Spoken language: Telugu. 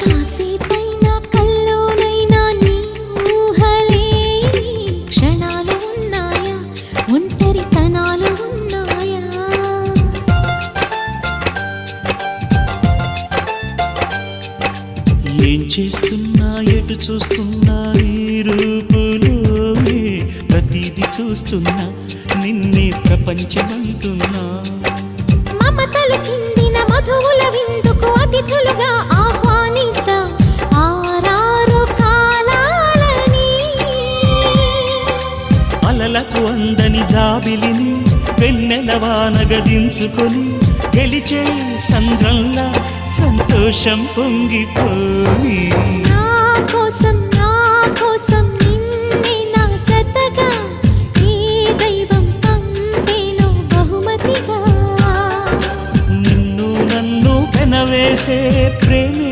కాసేపైనా కల్లోనైనా నీ ఊహలే క్షణాలు ఉన్నాయా, ఒంటరితనాలు ఉన్నాయా? ఏం చేస్తున్నా ఎటు చూస్తున్నా ఈ రూపులోనే ప్రతిదీ చూస్తున్నా నిన్నే ప్రపంచమంటున్నా. మమతలు చిందిన మధువుల విందుకు అతిథులుగా ఆహ్వానిద్దాం ఆరారు కాలాలని. అలలకు అందని జాబిలిని వెన్నెల వానగదించుకొని గెలిచే సంద్రంలా సంతోషం పొంగిపోని. నా కోసం నిన్నే నా జతగా ఏ దైవం పంపేనో బహుమతిగా. నిన్ను నన్ను పెనవేసే ప్రేమే